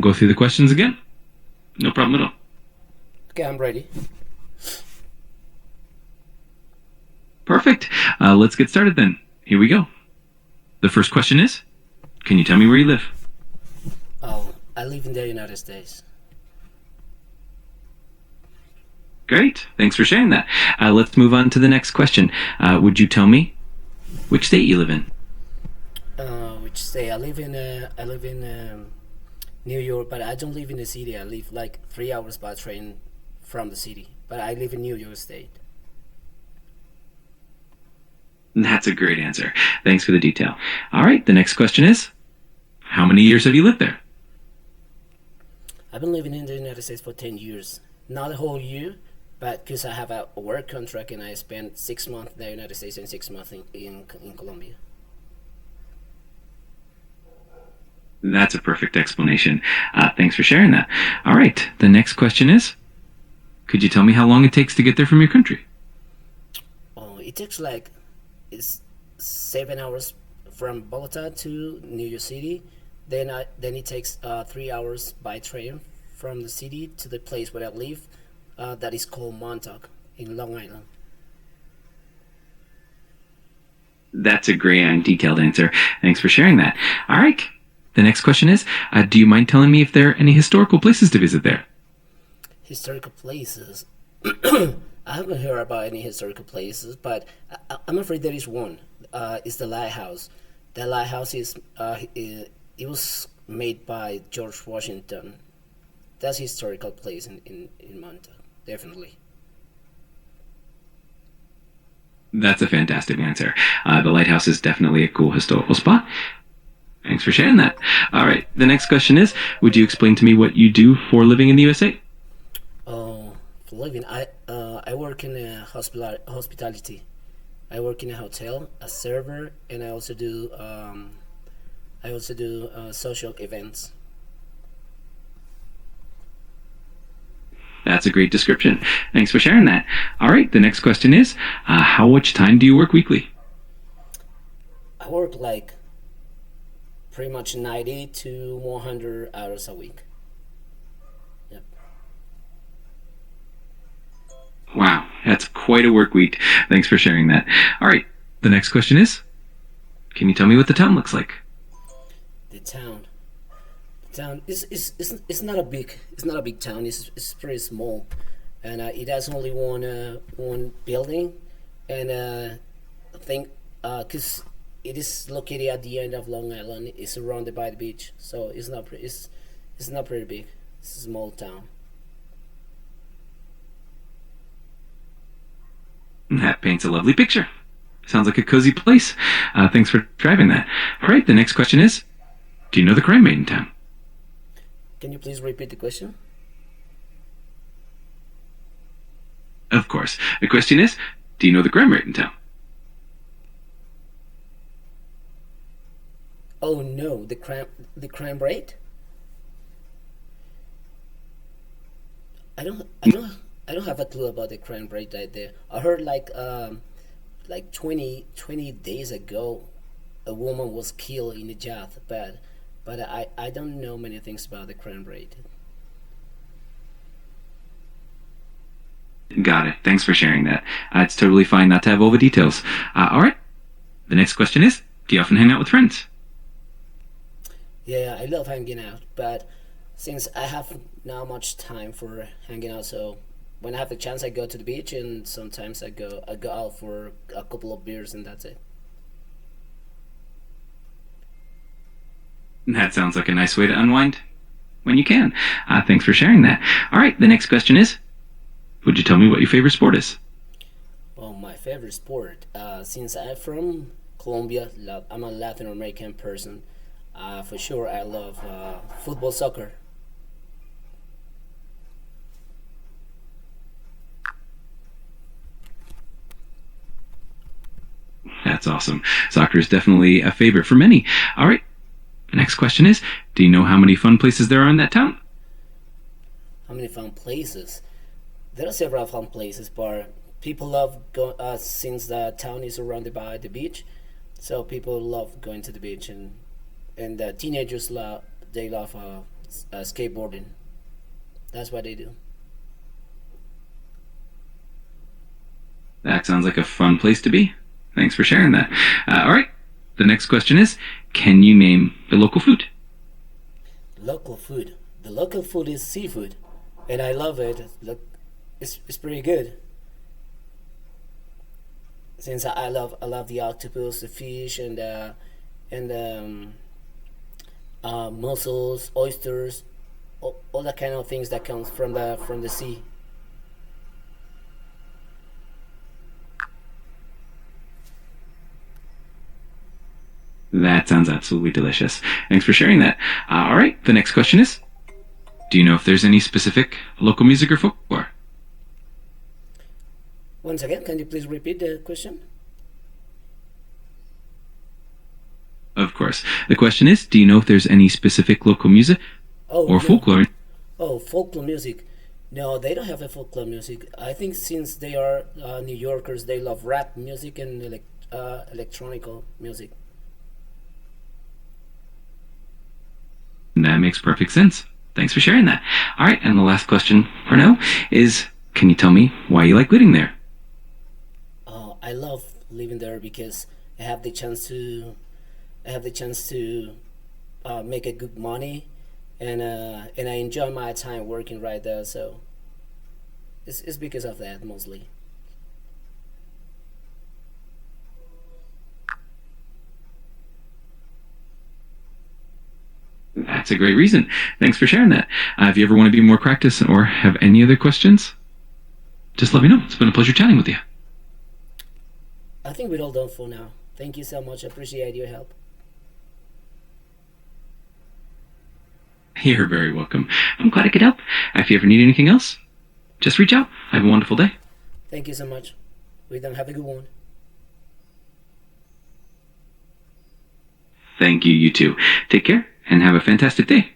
Go through the questions again. No problem at all. Okay, I'm ready. Perfect. Let's get started then. Here we go. The first question is, can you tell me where you live? Oh, I live in the United States. Great. Thanks for sharing that. Let's move on to the next question. Would you tell me which state you live in? Which state? I live in New York, but I don't live in the city. I live like 3 hours by train from the city, but I live in New York State. That's a great answer. Thanks for the detail. All right. The next question is, how many years have you lived there? I've been living in the United States for 10 years, not a whole year, but because I have a work contract and I spent 6 months in the United States and 6 months in Colombia. That's a perfect explanation. Thanks for sharing that. All right. The next question is, could you tell me how long it takes to get there from your country? Oh, it takes like it's 7 hours from Bogota to New York City. Then it takes 3 hours by train from the city to the place where I live. That is called Montauk in Long Island. That's a great and detailed answer. Thanks for sharing that. All right. The next question is, do you mind telling me if there are any historical places to visit there? Historical places. I haven't heard about any historical places, but I'm afraid there is one. It's the lighthouse. The lighthouse it was made by George Washington. That's a historical place in Montauk, definitely. That's a fantastic answer. The lighthouse is definitely a cool historical spot. Thanks for sharing that. All right. The next question is, would you explain to me what you do for a living in the USA? Oh, for living, I work in hospitality. I work in a hotel, a server, and I also do social events. That's a great description. Thanks for sharing that. All right. The next question is, how much time do you work weekly? I work like pretty much 90 to 100 hours a week. Yep. Wow. That's quite a work week. Thanks for sharing that. All right. The next question is, can you tell me what the town looks like? The town. The town is not a big. It's not a big town. It's pretty small, and it has only one building, and I think because it is located at the end of Long Island, it's surrounded by the beach, so it's not pretty big. It's a small town. That paints a lovely picture. Sounds like a cozy place. Thanks for driving that. All right. The next question is, do you know the crime rate in town? Can you please repeat the question? Of course. The question is, do you know the crime rate in town? Oh no, the crime rate. I don't have a clue about the crime rate right there. I heard like 20 days ago, a woman was killed in a jail, but I don't know many things about the crime rate. Got it. Thanks for sharing that. It's totally fine not to have all the details. All right. The next question is, do you often hang out with friends? Yeah, I love hanging out, but since I have not much time for hanging out, so when I have the chance, I go to the beach, and sometimes I go out for a couple of beers, and that's it. That sounds like a nice way to unwind when you can. Thanks for sharing that. All right. The next question is, would you tell me what your favorite sport is? Well, my favorite sport, since I'm from Colombia, I'm a Latin American person. For sure, I love football, soccer. That's awesome. Soccer is definitely a favorite for many. All right. The next question is, do you know how many fun places there are in that town? How many fun places? There are several fun places, but people love since the town is surrounded by the beach, so people love going to the beach, and the teenagers love skateboarding. That's what they do. That sounds like a fun place to be. Thanks for sharing that. All right. The next question is, can you name the local food? Local food. The local food is seafood, and I love it. Look, it's pretty good. Since I love the octopus, the fish, and mussels, oysters, all that kind of things that comes from the sea. That sounds absolutely delicious. Thanks for sharing that. All right. The next question is, do you know if there's any specific local music or folklore? Once again, can you please repeat the question? Of course. The question is, do you know if there's any specific local music Oh or no. folklore? Oh, folklore music. No, they don't have a folklore music. I think since they are New Yorkers, they love rap music and electronic music. That makes perfect sense. Thanks for sharing that. All right. And the last question for now is, can you tell me why you like living there? I love living there because I have the chance to I have the chance to make a good money, and I enjoy my time working right there. So it's because of that mostly. That's a great reason. Thanks for sharing that. If you ever want to be more practice or have any other questions, just let me know. It's been a pleasure chatting with you. I think we're all done for now. Thank you so much. I appreciate your help. You're very welcome. I'm glad I could help. If you ever need anything else, just reach out. Have a wonderful day. Thank you so much. We don't have a good one. Thank you, you too. Take care and have a fantastic day.